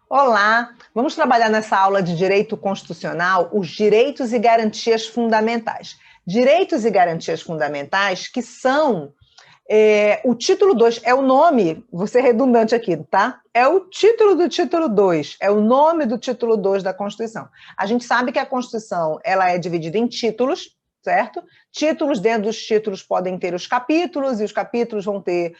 Olá, vamos trabalhar nessa aula de Direito Constitucional os direitos e garantias fundamentais. Direitos e garantias fundamentais que são o título 2, é o nome, vou ser redundante aqui, tá? É o título do título 2, é o nome do título 2 da Constituição. A gente sabe que a Constituição ela é dividida em títulos, certo? Títulos, dentro dos títulos podem ter os capítulos, e os capítulos vão ter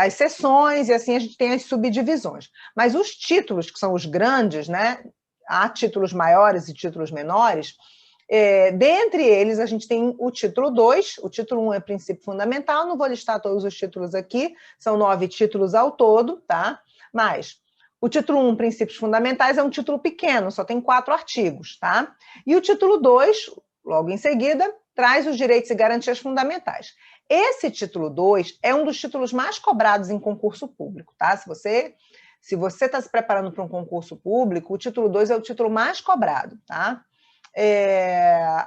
as seções, e assim a gente tem as subdivisões. Mas os títulos, que são os grandes, né? Há títulos maiores e títulos menores. Dentre eles, a gente tem o título 2, o título 1 é princípio fundamental, não vou listar todos os títulos aqui, são 9 títulos ao todo, tá? Mas o título 1, princípios fundamentais, é um título pequeno, só tem 4 artigos, tá? E o título 2, logo em seguida, traz os direitos e garantias fundamentais. Esse título 2 é um dos títulos mais cobrados em concurso público, tá? Se você está se preparando para um concurso público, o título 2 é o título mais cobrado, tá?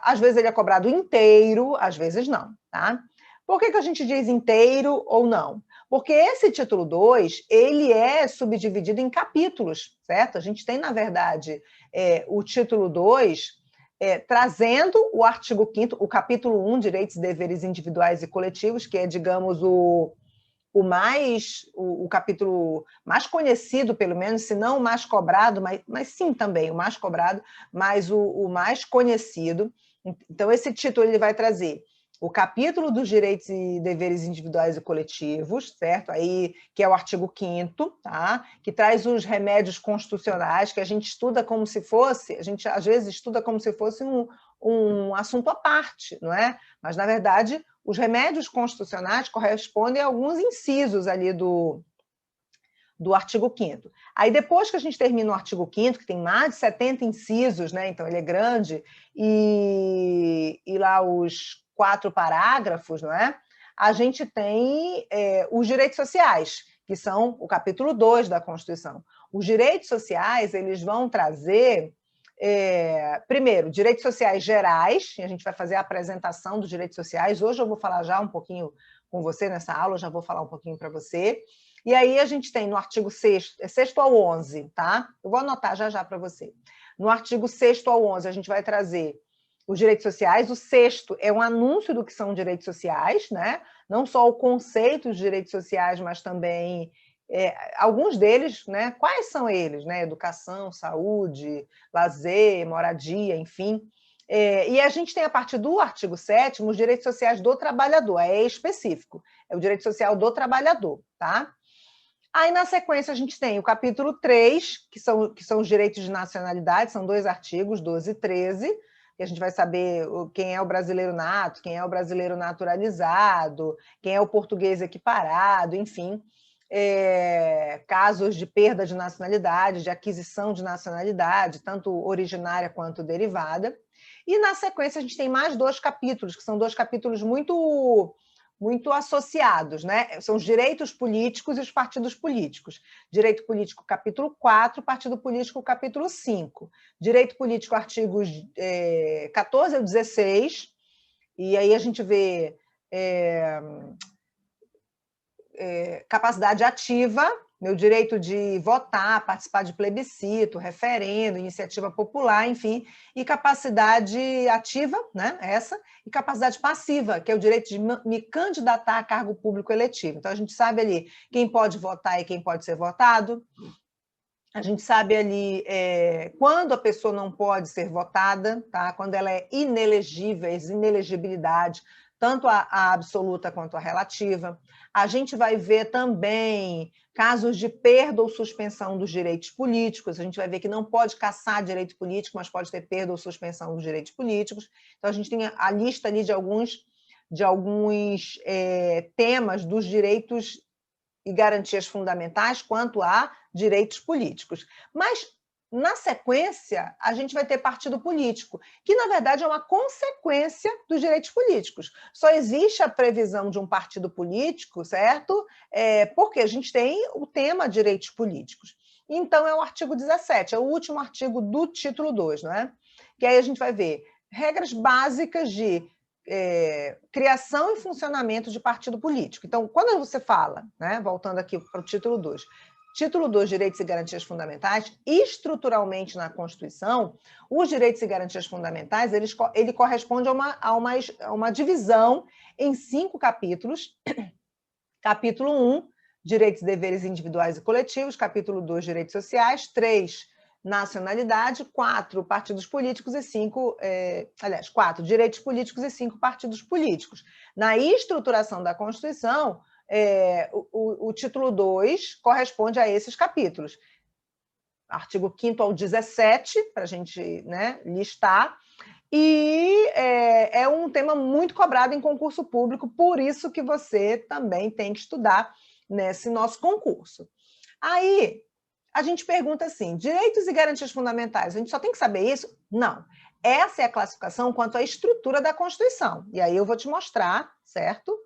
Às vezes ele é cobrado inteiro, às vezes não, tá? Por que a gente diz inteiro ou não? Porque esse título 2, ele é subdividido em capítulos, certo? A gente tem, na verdade, o título 2 trazendo o artigo 5º, o capítulo 1, direitos e deveres individuais e coletivos, que é, digamos, o capítulo mais conhecido, pelo menos, se não o mais cobrado, mas sim também o mais cobrado, mas o mais conhecido. Então, esse título ele vai trazer o capítulo dos direitos e deveres individuais e coletivos, certo? Aí, que é o artigo 5º, tá? Que traz os remédios constitucionais, que a gente estuda como se fosse, a gente às vezes estuda como se fosse um assunto à parte, não é? Mas, na verdade, os remédios constitucionais correspondem a alguns incisos ali do artigo 5º. Aí, depois que a gente termina o artigo 5º, que tem mais de 70 incisos, né? Então ele é grande, e lá os 4 parágrafos, não é? A gente tem os direitos sociais, que são o capítulo 2 da Constituição. Os direitos sociais, eles vão trazer, primeiro, direitos sociais gerais, e a gente vai fazer a apresentação dos direitos sociais. Hoje eu vou falar já um pouquinho com você nessa aula, eu já vou falar um pouquinho para você. E aí a gente tem no artigo 6º ao 11, tá? Eu vou anotar já para você. No artigo 6º ao 11, a gente vai trazer os direitos sociais. O 6º é um anúncio do que são direitos sociais, né? Não só o conceito de direitos sociais, mas também alguns deles, né? Quais são eles, né? Educação, saúde, lazer, moradia, enfim. E a gente tem, a partir do artigo 7º, os direitos sociais do trabalhador, é específico, é o direito social do trabalhador, tá? Aí, na sequência, a gente tem o capítulo 3, que são os direitos de nacionalidade, são 2 artigos, 12 e 13, que a gente vai saber quem é o brasileiro nato, quem é o brasileiro naturalizado, quem é o português equiparado, enfim, casos de perda de nacionalidade, de aquisição de nacionalidade, tanto originária quanto derivada. E, na sequência, a gente tem mais 2 capítulos, que são 2 capítulos muito associados, né? São os direitos políticos e os partidos políticos. Direito político, capítulo 4, partido político, capítulo 5. Direito político, artigos 14 ao 16, e aí a gente vê capacidade ativa, meu direito de votar, participar de plebiscito, referendo, iniciativa popular, enfim, e capacidade ativa, né, e capacidade passiva, que é o direito de me candidatar a cargo público eletivo. Então, a gente sabe ali quem pode votar e quem pode ser votado, a gente sabe ali quando a pessoa não pode ser votada, tá? Quando ela é inelegível, inelegibilidade, tanto a absoluta quanto a relativa. A gente vai ver também casos de perda ou suspensão dos direitos políticos. A gente vai ver que não pode cassar direito político, mas pode ter perda ou suspensão dos direitos políticos. Então, a gente tem a lista ali de alguns temas dos direitos e garantias fundamentais quanto a direitos políticos. Mas, na sequência, a gente vai ter partido político, que, na verdade, é uma consequência dos direitos políticos. Só existe a previsão de um partido político, certo? Porque a gente tem o tema direitos políticos. Então, é o artigo 17, é o último artigo do título 2, não é? Que aí a gente vai ver regras básicas de criação e funcionamento de partido político. Então, quando você fala, né, voltando aqui para o título 2, Título 2, Direitos e Garantias Fundamentais, estruturalmente na Constituição, os direitos e garantias fundamentais, ele corresponde a uma divisão em 5 capítulos. Capítulo 1, Direitos e Deveres Individuais e Coletivos. Capítulo 2, Direitos Sociais. 3, Nacionalidade. 4, Partidos Políticos. E 5, 4, Direitos Políticos e 5, Partidos Políticos. Na estruturação da Constituição, o título 2 corresponde a esses capítulos. Artigo 5º ao 17, para a gente, né, listar. E é um tema muito cobrado em concurso público, por isso que você também tem que estudar nesse nosso concurso. Aí, a gente pergunta assim, direitos e garantias fundamentais, a gente só tem que saber isso? Não. Essa é a classificação quanto à estrutura da Constituição. E aí eu vou te mostrar, certo?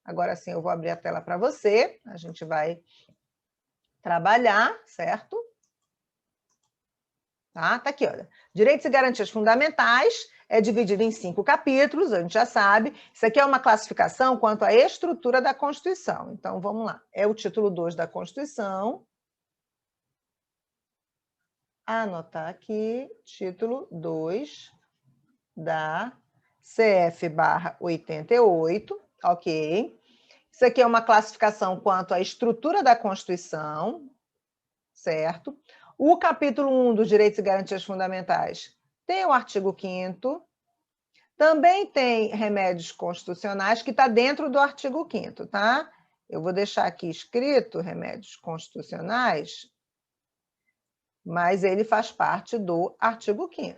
Agora sim, eu vou abrir a tela para você, a gente vai trabalhar, certo? Tá aqui, olha. Direitos e garantias fundamentais é dividido em 5 capítulos, a gente já sabe. Isso aqui é uma classificação quanto à estrutura da Constituição. Então, vamos lá. É o título 2 da Constituição. Anotar aqui, título 2 da CF/88, ok. Isso aqui é uma classificação quanto à estrutura da Constituição, certo? O capítulo 1 dos Direitos e Garantias Fundamentais tem o artigo 5º, também tem remédios constitucionais, que está dentro do artigo 5º, tá? Eu vou deixar aqui escrito remédios constitucionais, mas ele faz parte do artigo 5º.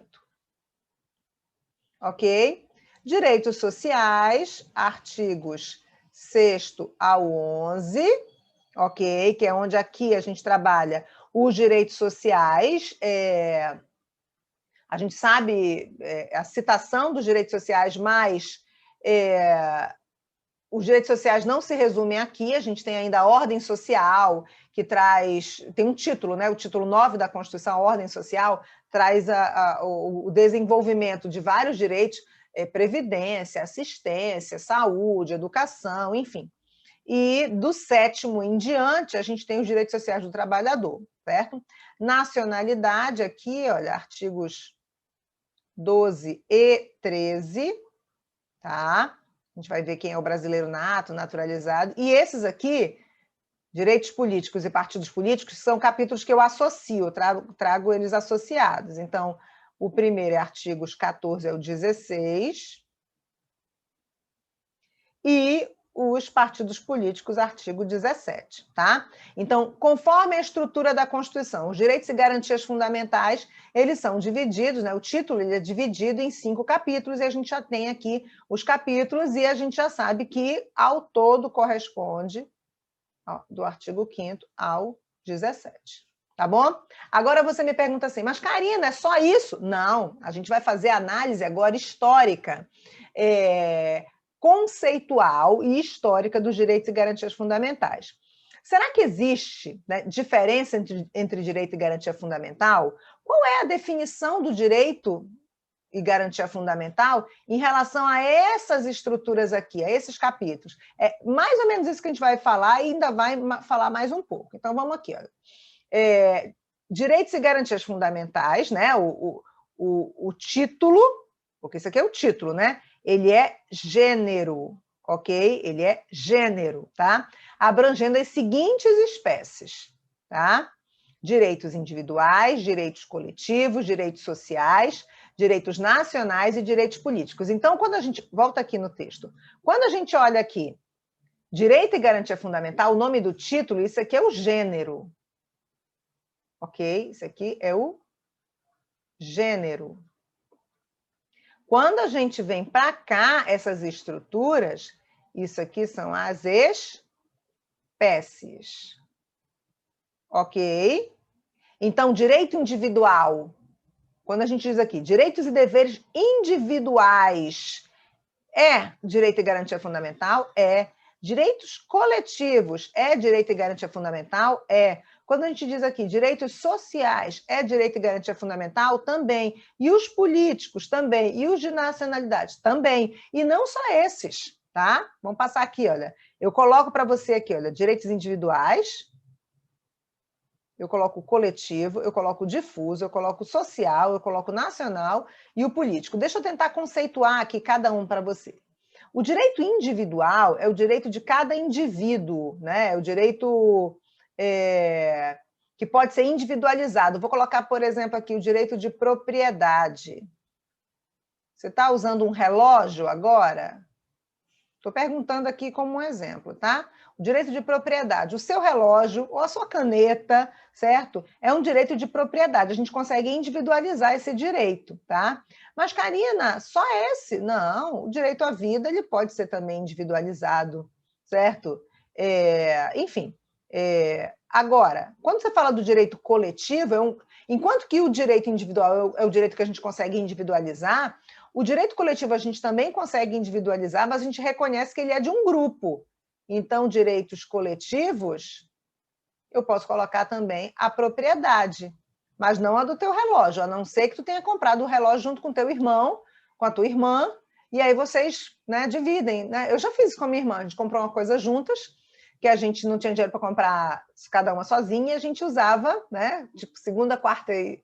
Ok? Direitos sociais, artigos 6º ao 11, ok? Que é onde aqui a gente trabalha os direitos sociais. A gente sabe a citação dos direitos sociais, mas os direitos sociais não se resumem aqui, a gente tem ainda a ordem social, que tem um título, né? O título 9 da Constituição, a ordem social, traz o desenvolvimento de vários direitos, previdência, assistência, saúde, educação, enfim. E do 7º em diante, a gente tem os direitos sociais do trabalhador, certo? Nacionalidade, aqui, olha, artigos 12 e 13, tá? A gente vai ver quem é o brasileiro nato, naturalizado. E esses aqui, direitos políticos e partidos políticos, são capítulos que eu associo, trago eles associados. Então, o primeiro é artigos 14 ao 16. E os partidos políticos, artigo 17, tá? Então, conforme a estrutura da Constituição, os direitos e garantias fundamentais, eles são divididos, né? O título ele é dividido em 5 capítulos, e a gente já tem aqui os capítulos, e a gente já sabe que, ao todo, corresponde do artigo 5º ao 17. Tá bom? Agora você me pergunta assim, mas Karina, é só isso? Não, a gente vai fazer análise agora histórica, conceitual e histórica dos direitos e garantias fundamentais. Será que existe, né, diferença entre direito e garantia fundamental? Qual é a definição do direito e garantia fundamental em relação a essas estruturas aqui, a esses capítulos? É mais ou menos isso que a gente vai falar e ainda vai falar mais um pouco. Então, vamos aqui. Olha. Direitos e garantias fundamentais, né? O título, porque isso aqui é o título, né? Ele é gênero, ok? Ele é gênero, tá? Abrangendo as seguintes espécies, tá? Direitos individuais, direitos coletivos, direitos sociais, direitos nacionais e direitos políticos. Então, quando a gente volta aqui no texto, quando a gente olha aqui, direito e garantia fundamental, o nome do título, isso aqui é o gênero, ok? Isso aqui é o gênero. Quando a gente vem para cá, essas estruturas, isso aqui são as espécies. Ok? Então, direito individual. Quando a gente diz aqui, direitos e deveres individuais, é direito e garantia fundamental? É. Direitos coletivos, é direito e garantia fundamental? É. Quando a gente diz aqui, direitos sociais, é direito e garantia fundamental? Também. E os políticos? Também. E os de nacionalidade? Também. E não só esses, tá? Vamos passar aqui, olha. Eu coloco para você aqui, olha, direitos individuais, eu coloco coletivo, eu coloco difuso, eu coloco social, eu coloco nacional e o político. Deixa eu tentar conceituar aqui cada um para você. O direito individual é o direito de cada indivíduo, né? É o direito que pode ser individualizado. Vou colocar, por exemplo, aqui o direito de propriedade. Você está usando um relógio agora? Estou perguntando aqui como um exemplo, tá? O direito de propriedade. O seu relógio ou a sua caneta, certo? É um direito de propriedade. A gente consegue individualizar esse direito, tá? Mas, Karina, só esse? Não. O direito à vida ele pode ser também individualizado, certo? Enfim. Agora, quando você fala do direito coletivo, enquanto que o direito individual é o direito que a gente consegue individualizar, o direito coletivo a gente também consegue individualizar, mas a gente reconhece que ele é de um grupo. Então, direitos coletivos, eu posso colocar também a propriedade, mas não a do teu relógio, a não ser que tu tenha comprado o relógio junto com o teu irmão, com a tua irmã, e aí vocês, né, dividem. Né? Eu já fiz isso com a minha irmã, a gente comprou uma coisa juntas, que a gente não tinha dinheiro para comprar cada uma sozinha, e a gente usava, né, tipo, segunda, quarta e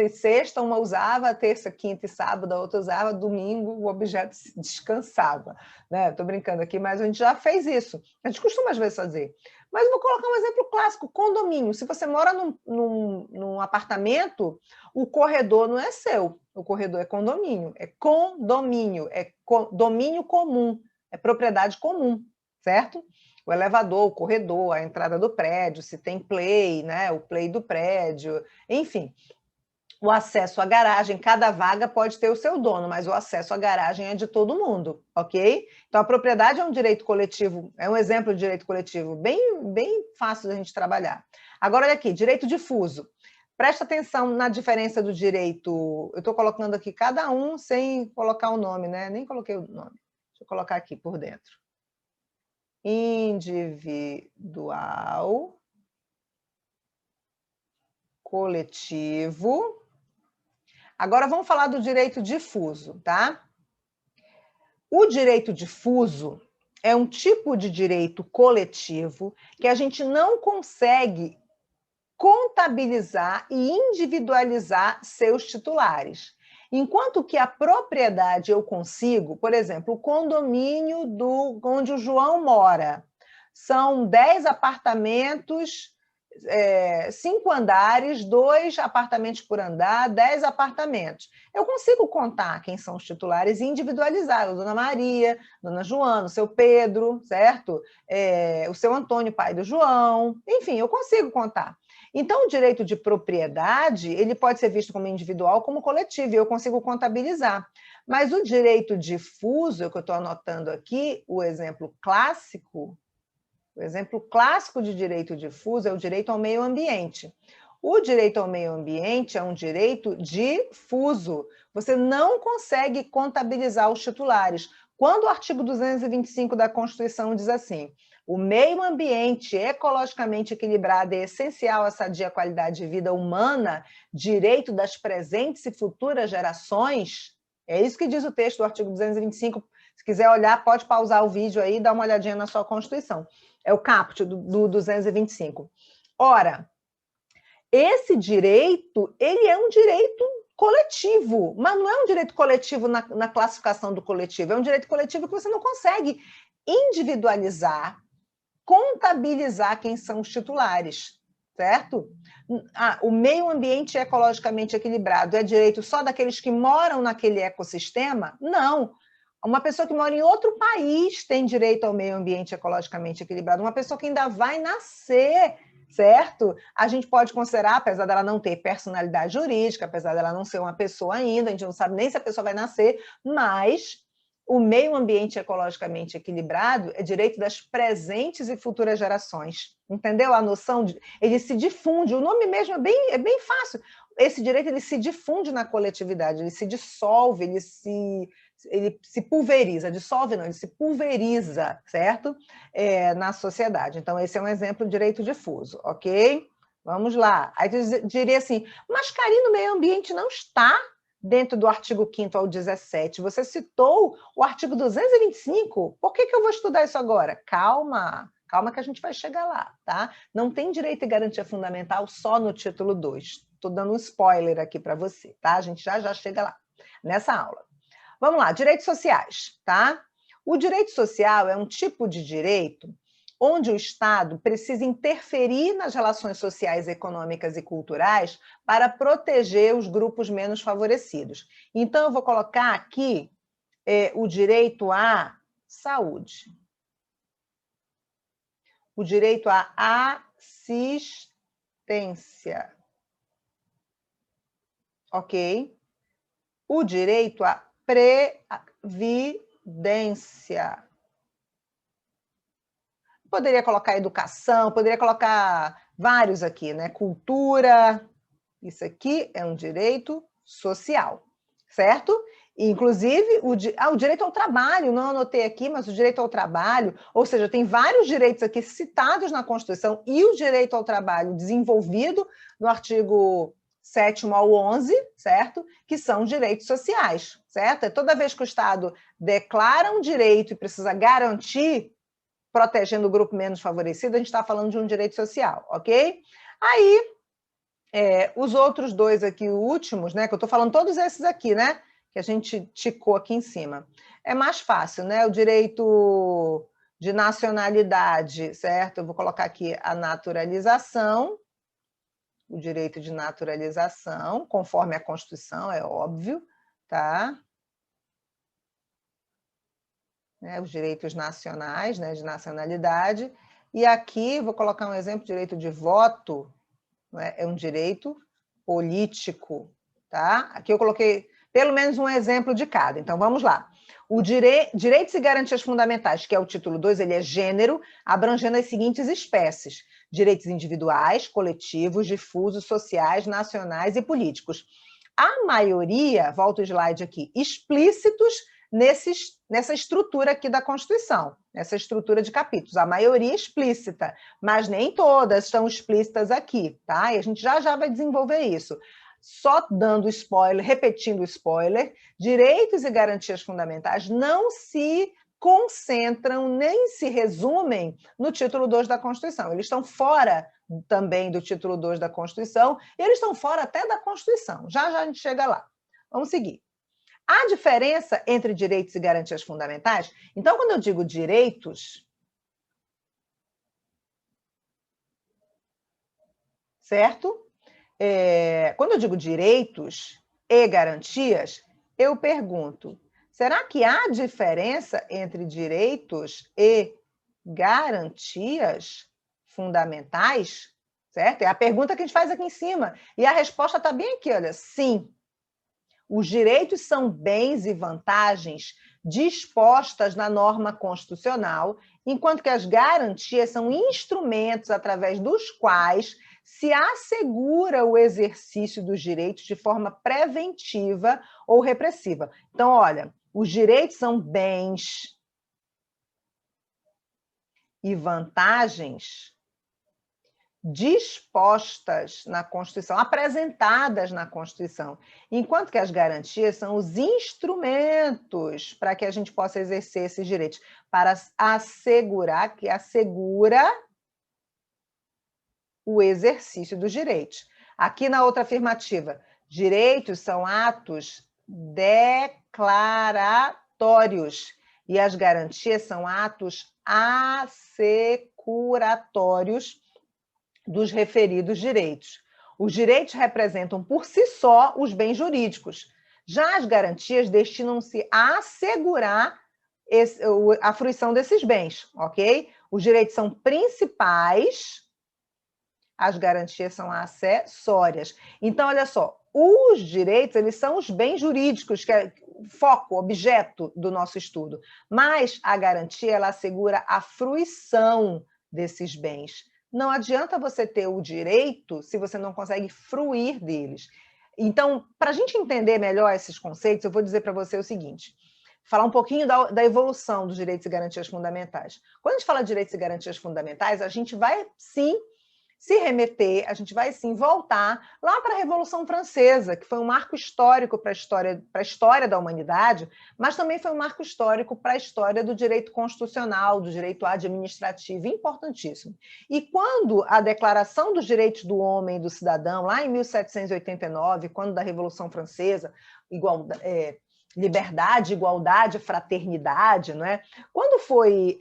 sexta, uma usava, terça, quinta e sábado, a outra usava, domingo o objeto descansava. Né? Estou brincando aqui, mas a gente já fez isso. A gente costuma, às vezes, fazer. Mas eu vou colocar um exemplo clássico, condomínio. Se você mora num apartamento, o corredor não é seu, o corredor é condomínio, é domínio comum, é propriedade comum, certo? O elevador, o corredor, a entrada do prédio, se tem play, né? O play do prédio, enfim. O acesso à garagem, cada vaga pode ter o seu dono, mas o acesso à garagem é de todo mundo, ok? Então, a propriedade é um direito coletivo, é um exemplo de direito coletivo bem fácil da gente trabalhar. Agora, olha aqui, direito difuso. Presta atenção na diferença do direito. Eu estou colocando aqui cada um sem colocar o nome, né? Nem coloquei o nome. Deixa eu colocar aqui por dentro. Individual, coletivo. Agora vamos falar do direito difuso, tá? O direito difuso é um tipo de direito coletivo que a gente não consegue contabilizar e individualizar seus titulares. Enquanto que a propriedade eu consigo, por exemplo, o condomínio onde o João mora. São 10 apartamentos, 5 andares, 2 apartamentos por andar, 10 apartamentos. Eu consigo contar quem são os titulares e individualizar. Dona Maria, Dona Joana, o seu Pedro, certo? O seu Antônio, pai do João. Enfim, eu consigo contar. Então, o direito de propriedade, ele pode ser visto como individual, como coletivo, e eu consigo contabilizar. Mas o direito difuso, que eu estou anotando aqui, o exemplo clássico de direito difuso é o direito ao meio ambiente. O direito ao meio ambiente é um direito difuso. Você não consegue contabilizar os titulares. Quando o artigo 225 da Constituição diz assim: o meio ambiente ecologicamente equilibrado é essencial à sadia qualidade de vida humana, direito das presentes e futuras gerações. É isso que diz o texto do artigo 225. Se quiser olhar, pode pausar o vídeo aí e dar uma olhadinha na sua Constituição. É o caput do 225. Ora, esse direito, ele é um direito coletivo, mas não é um direito coletivo na classificação do coletivo, é um direito coletivo que você não consegue individualizar, contabilizar quem são os titulares, certo? O meio ambiente ecologicamente equilibrado é direito só daqueles que moram naquele ecossistema? Não. Uma pessoa que mora em outro país tem direito ao meio ambiente ecologicamente equilibrado. Uma pessoa que ainda vai nascer, certo? A gente pode considerar, apesar dela não ter personalidade jurídica, apesar dela não ser uma pessoa ainda, a gente não sabe nem se a pessoa vai nascer, mas o meio ambiente ecologicamente equilibrado é direito das presentes e futuras gerações. Entendeu a noção? Ele se difunde, o nome mesmo é bem fácil. Esse direito ele se difunde na coletividade, ele se dissolve, ele se pulveriza, dissolve não, ele se pulveriza, certo? Na sociedade. Então, esse é um exemplo de direito difuso, ok? Vamos lá. Aí eu diria assim, mas, Karina, o meio ambiente não está dentro do artigo 5º ao 17. Você citou o artigo 225. Por que eu vou estudar isso agora? Calma, Calma que a gente vai chegar lá, tá? Não tem direito e garantia fundamental só no título 2. Estou dando um spoiler aqui para você, tá? A gente já chega lá, nessa aula. Vamos lá, direitos sociais, tá? O direito social é um tipo de direito onde o Estado precisa interferir nas relações sociais, econômicas e culturais para proteger os grupos menos favorecidos. Então, eu vou colocar aqui o direito à saúde, o direito à assistência, ok? O direito à previdência. Poderia colocar educação, poderia colocar vários aqui, né? Cultura, isso aqui é um direito social, certo? Inclusive, o direito ao trabalho, não anotei aqui, mas o direito ao trabalho, ou seja, tem vários direitos aqui citados na Constituição e o direito ao trabalho desenvolvido no artigo 7º ao 11, certo? Que são direitos sociais, certo? É toda vez que o Estado declara um direito e precisa garantir, protegendo o grupo menos favorecido, a gente está falando de um direito social, ok? Aí, os outros dois aqui, últimos, né? Que eu estou falando todos esses aqui, né? Que a gente ticou aqui em cima. É mais fácil, né? O direito de nacionalidade, certo? Eu vou colocar aqui a naturalização, o direito de naturalização, conforme a Constituição, é óbvio, tá? Os direitos nacionais, né, de nacionalidade. E aqui, vou colocar um exemplo, direito de voto, né, é um direito político, tá? Aqui eu coloquei pelo menos um exemplo de cada. Então, vamos lá. O Direitos e Garantias Fundamentais, que é o título 2, ele é gênero, abrangendo as seguintes espécies: direitos individuais, coletivos, difusos, sociais, nacionais e políticos. A maioria, volta o slide aqui, explícitos nessa estrutura aqui da Constituição, nessa estrutura de capítulos. A maioria explícita, mas nem todas estão explícitas aqui, tá? E a gente já vai desenvolver isso. Só dando spoiler, repetindo o spoiler, direitos e garantias fundamentais não se concentram nem se resumem no título 2 da Constituição. Eles estão fora também do título 2 da Constituição, e eles estão fora até da Constituição. Já a gente chega lá. Vamos seguir. A diferença entre direitos e garantias fundamentais, então, quando eu digo direitos, certo? Quando eu digo direitos e garantias, eu pergunto, será que há diferença entre direitos e garantias fundamentais? Certo? É a pergunta que a gente faz aqui em cima. E a resposta está bem aqui, olha, sim. Os direitos são bens e vantagens dispostas na norma constitucional, enquanto que as garantias são instrumentos através dos quais se assegura o exercício dos direitos de forma preventiva ou repressiva. Então, olha, os direitos são bens e vantagens dispostas na Constituição, apresentadas na Constituição, enquanto que as garantias são os instrumentos para que a gente possa exercer esses direitos, para assegurar, que assegura o exercício dos direitos. Aqui na outra afirmativa, direitos são atos declaratórios e as garantias são atos assecuratórios dos referidos direitos. Os direitos representam por si só os bens jurídicos. Já as garantias destinam-se a assegurar a fruição desses bens, ok? Os direitos são principais, as garantias são acessórias. Então, olha só, os direitos, eles são os bens jurídicos, que é foco, objeto do nosso estudo. Mas a garantia, ela assegura a fruição desses bens. Não adianta você ter o direito se você não consegue fruir deles. Então, para a gente entender melhor esses conceitos, eu vou dizer para você o seguinte, falar um pouquinho da evolução dos direitos e garantias fundamentais. Quando a gente fala de direitos e garantias fundamentais, a gente vai, sim, se remeter, a gente vai sim voltar lá para a Revolução Francesa, que foi um marco histórico para a história da humanidade, mas também foi um marco histórico para a história do direito constitucional, do direito administrativo, importantíssimo. E quando a Declaração dos Direitos do Homem e do Cidadão, lá em 1789, quando da Revolução Francesa, liberdade, igualdade, fraternidade, não é? Quando foi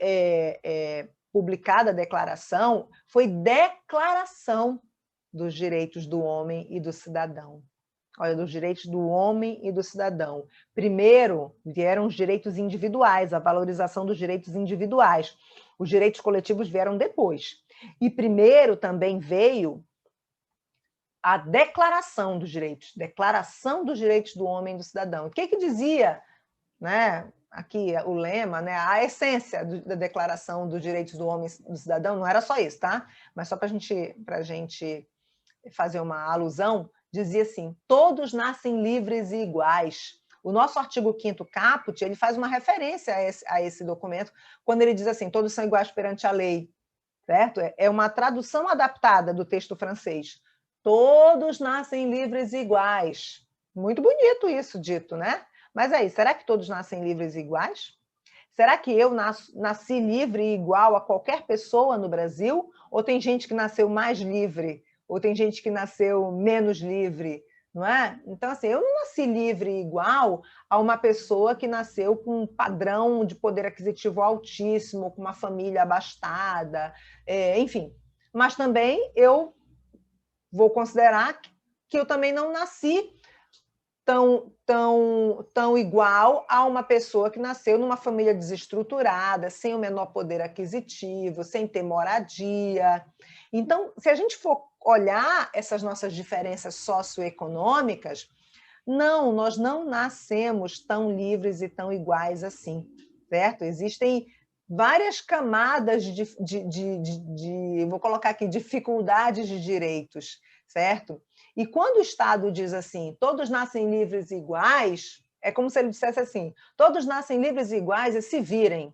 publicada a declaração, foi Declaração dos Direitos do Homem e do Cidadão. Olha, dos direitos do homem e do cidadão. Primeiro vieram os direitos individuais, a valorização dos direitos individuais. Os direitos coletivos vieram depois. E primeiro também veio a Declaração dos Direitos do Homem e do Cidadão. O que dizia, né, aqui o lema, né, a essência da Declaração dos Direitos do Homem e do Cidadão? Não era só isso, tá? Mas só para a gente fazer uma alusão, dizia assim: todos nascem livres e iguais. O nosso artigo 5º caput, ele faz uma referência a esse documento, quando ele diz assim: todos são iguais perante a lei, certo? É uma tradução adaptada do texto francês. Todos nascem livres e iguais. Muito bonito isso dito, né? Mas aí, será que todos nascem livres e iguais? Será que eu nasci livre e igual a qualquer pessoa no Brasil? Ou tem gente que nasceu mais livre? Ou tem gente que nasceu menos livre? Não é? Então, assim, eu não nasci livre e igual a uma pessoa que nasceu com um padrão de poder aquisitivo altíssimo, com uma família abastada, enfim. Mas também eu vou considerar que eu também não nasci tão igual a uma pessoa que nasceu numa família desestruturada, sem o menor poder aquisitivo, sem ter moradia. Então, se a gente for olhar essas nossas diferenças socioeconômicas, não, nós não nascemos tão livres e tão iguais assim, certo? Existem várias camadas vou colocar aqui, dificuldades de direitos, certo? E quando o Estado diz assim, todos nascem livres e iguais, é como se ele dissesse assim, todos nascem livres e iguais e se virem,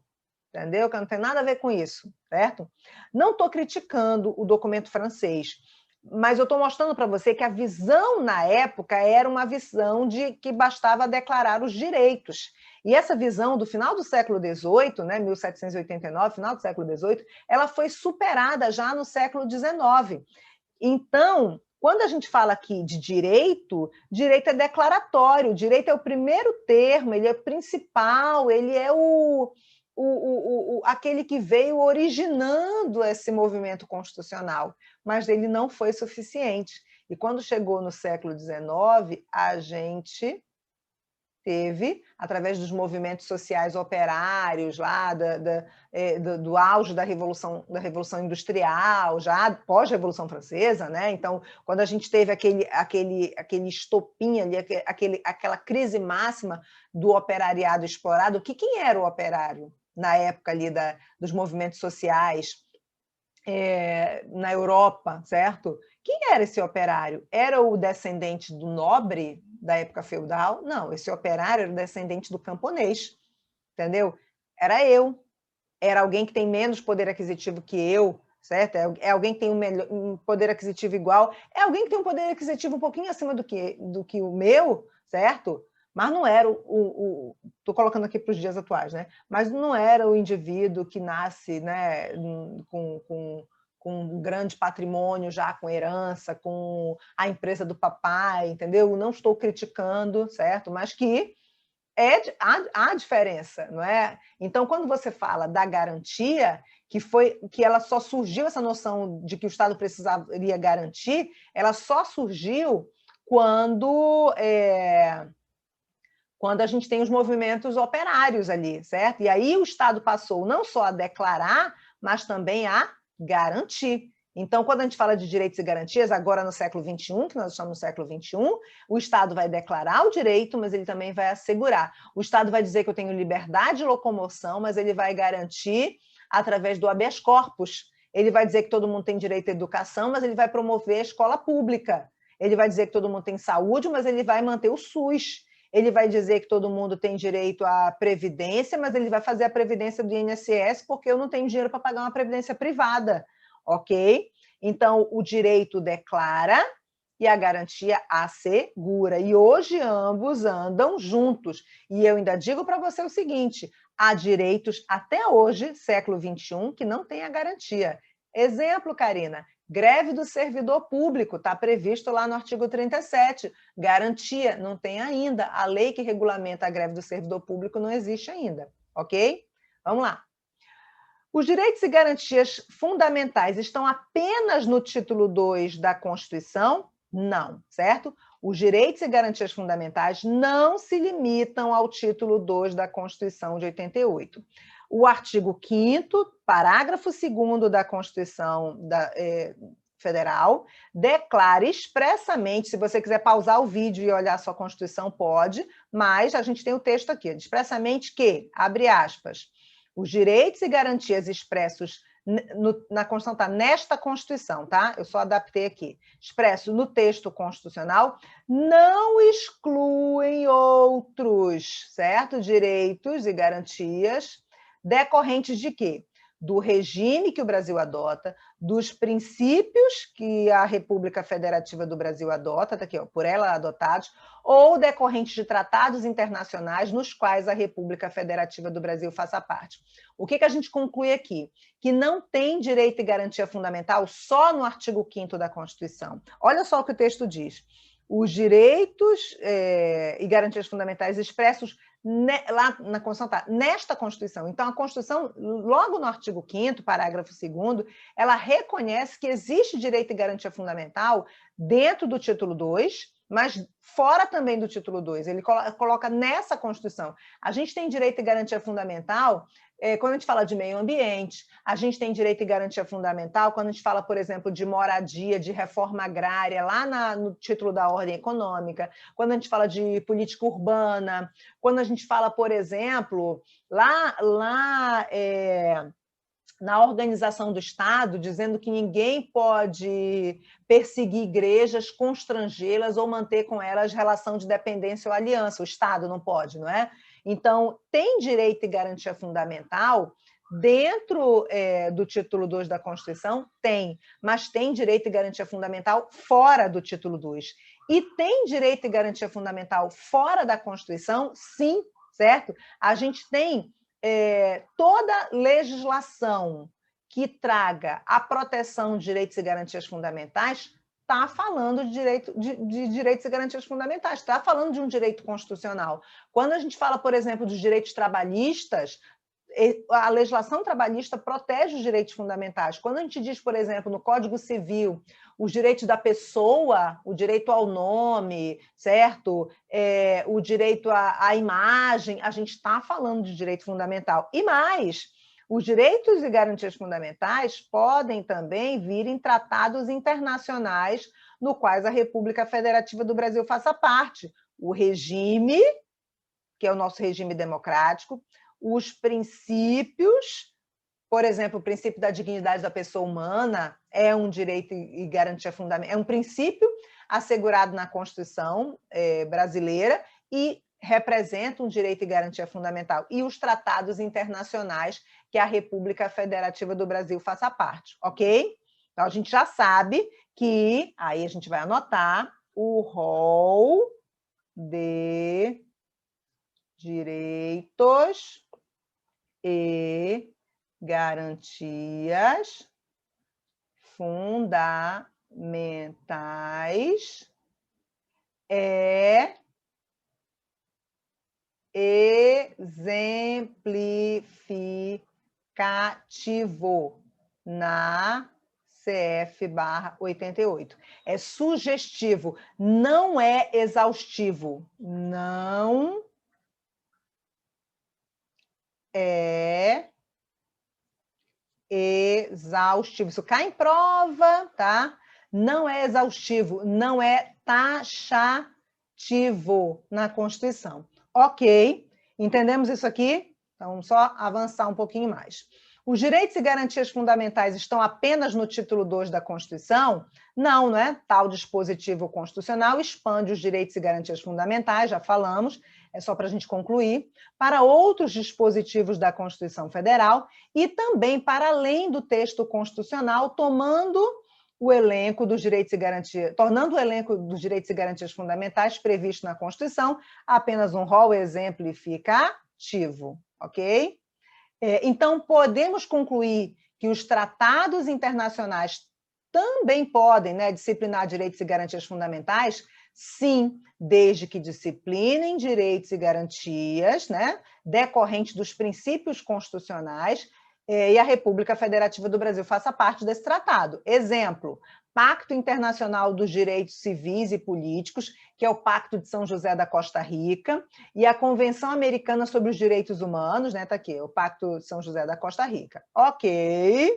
entendeu? Que não tem nada a ver com isso, certo? Não estou criticando o documento francês, mas eu estou mostrando para você que a visão na época era uma visão de que bastava declarar os direitos. E essa visão do final do século XVIII, né, 1789, final do século XVIII, ela foi superada já no século XIX. Então, quando a gente fala aqui de direito, direito é declaratório, direito é o primeiro termo, ele é o principal, ele é aquele que veio originando esse movimento constitucional, mas ele não foi suficiente. E quando chegou no século XIX, a gente teve, através dos movimentos sociais operários, lá do auge da Revolução Industrial, já pós-Revolução Francesa, né? Então, quando a gente teve aquele estopim ali, aquela crise máxima do operariado explorado, quem era o operário na época ali dos movimentos sociais na Europa, certo? Quem era esse operário? Era o descendente do nobre da época feudal? Não, esse operário era o descendente do camponês, entendeu? Era eu. Era alguém que tem menos poder aquisitivo que eu, certo? É alguém que tem um poder aquisitivo igual, é alguém que tem um poder aquisitivo um pouquinho acima do que o meu, certo? Mas não era estou colocando aqui para os dias atuais, né? Mas não era o indivíduo que nasce, né, com um grande patrimônio já, com herança, com a empresa do papai, entendeu? Não estou criticando, certo? Mas que há diferença, não é? Então, quando você fala da garantia, que ela só surgiu, essa noção de que o Estado precisaria garantir, ela só surgiu quando a gente tem os movimentos operários ali, certo? E aí o Estado passou não só a declarar, mas também a garantir. Então, quando a gente fala de direitos e garantias, agora no século XXI, que nós estamos no século XXI, o Estado vai declarar o direito, mas ele também vai assegurar. O Estado vai dizer que eu tenho liberdade de locomoção, mas ele vai garantir através do habeas corpus. Ele vai dizer que todo mundo tem direito à educação, mas ele vai promover a escola pública. Ele vai dizer que todo mundo tem saúde, mas ele vai manter o SUS. Ele vai dizer que todo mundo tem direito à previdência, mas ele vai fazer a previdência do INSS porque eu não tenho dinheiro para pagar uma previdência privada, ok? Então, o direito declara e a garantia assegura. E hoje ambos andam juntos. E eu ainda digo para você o seguinte, há direitos até hoje, século XXI, que não têm a garantia. Exemplo, Karina, greve do servidor público, está previsto lá no artigo 37. Garantia, não tem ainda. A lei que regulamenta a greve do servidor público não existe ainda, ok? Vamos lá. Os direitos e garantias fundamentais estão apenas no título 2 da Constituição? Não, certo? Os direitos e garantias fundamentais não se limitam ao título 2 da Constituição de 88. O artigo 5º, parágrafo 2º da Constituição Federal, declara expressamente, se você quiser pausar o vídeo e olhar a sua Constituição, pode, mas a gente tem o texto aqui, expressamente que, abre aspas, os direitos e garantias expressos na Constituição, tá? Nesta Constituição, tá? Eu só adaptei aqui. Expresso no texto constitucional, não excluem outros, certo? Direitos e garantias decorrentes de quê? Do regime que o Brasil adota, dos princípios que a República Federativa do Brasil adota, tá aqui, ó, por ela adotados, ou decorrentes de tratados internacionais nos quais a República Federativa do Brasil faça parte. O que a gente conclui aqui? Que não tem direito e garantia fundamental só no artigo 5º da Constituição. Olha só o que o texto diz. Os direitos e garantias fundamentais expressos lá na Constituição, tá? Nesta Constituição. Então, a Constituição, logo no artigo 5º, parágrafo 2º, ela reconhece que existe direito e garantia fundamental dentro do título 2, mas fora também do título 2. Ele coloca nessa Constituição. A gente tem direito e garantia fundamental quando a gente fala de meio ambiente, a gente tem direito e garantia fundamental quando a gente fala, por exemplo, de moradia, de reforma agrária, lá no título da ordem econômica, quando a gente fala de política urbana, quando a gente fala, por exemplo, na organização do Estado, dizendo que ninguém pode perseguir igrejas, constrangê-las ou manter com elas relação de dependência ou aliança. O Estado não pode, não é? Então, tem direito e garantia fundamental dentro do título 2 da Constituição? Tem, mas tem direito e garantia fundamental fora do título 2. E tem direito e garantia fundamental fora da Constituição? Sim, certo? A gente tem toda legislação que traga a proteção de direitos e garantias fundamentais está falando de direitos e garantias fundamentais, está falando de um direito constitucional. Quando a gente fala, por exemplo, dos direitos trabalhistas, a legislação trabalhista protege os direitos fundamentais. Quando a gente diz, por exemplo, no Código Civil, os direitos da pessoa, o direito ao nome, certo? O direito à imagem, a gente está falando de direito fundamental. E mais, os direitos e garantias fundamentais podem também vir em tratados internacionais no quais a República Federativa do Brasil faça parte. O regime, que é o nosso regime democrático, os princípios, por exemplo, o princípio da dignidade da pessoa humana é um direito e garantia fundamental, é um princípio assegurado na Constituição brasileira e representa um direito e garantia fundamental. E os tratados internacionais que a República Federativa do Brasil faça parte, ok? Então, a gente já sabe que, aí a gente vai anotar, o rol de direitos e garantias fundamentais é exemplificativo na CF/88. É sugestivo, não é exaustivo. Não é exaustivo. Isso cai em prova, tá? Não é exaustivo, não é taxativo na Constituição. Ok, entendemos isso aqui? Então, só avançar um pouquinho mais. Os direitos e garantias fundamentais estão apenas no título 2 da Constituição? Não, não é? Tal dispositivo constitucional expande os direitos e garantias fundamentais, já falamos, é só para a gente concluir, para outros dispositivos da Constituição Federal e também para além do texto constitucional, tomando o elenco dos direitos e garantias, tornando o elenco dos direitos e garantias fundamentais previsto na Constituição apenas um rol exemplificativo, ok? Então, podemos concluir que os tratados internacionais também podem, né, disciplinar direitos e garantias fundamentais? Sim, desde que disciplinem direitos e garantias, né, decorrentes dos princípios constitucionais, e a República Federativa do Brasil faça parte desse tratado. Exemplo, Pacto Internacional dos Direitos Civis e Políticos, que é o Pacto de São José da Costa Rica, e a Convenção Americana sobre os Direitos Humanos, né, tá aqui, o Pacto de São José da Costa Rica. Ok.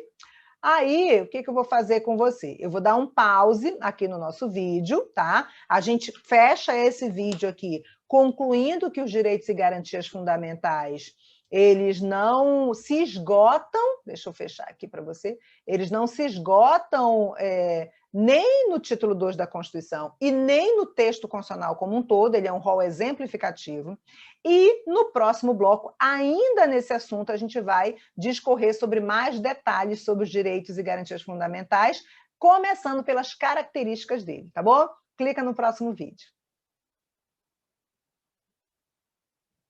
Aí, o que eu vou fazer com você? Eu vou dar um pause aqui no nosso vídeo, tá? A gente fecha esse vídeo aqui, concluindo que os direitos e garantias fundamentais, eles não se esgotam, deixa eu fechar aqui para você, eles não se esgotam nem no título 2 da Constituição e nem no texto constitucional como um todo, ele é um rol exemplificativo. E no próximo bloco, ainda nesse assunto, a gente vai discorrer sobre mais detalhes sobre os direitos e garantias fundamentais, começando pelas características dele, tá bom? Clica no próximo vídeo.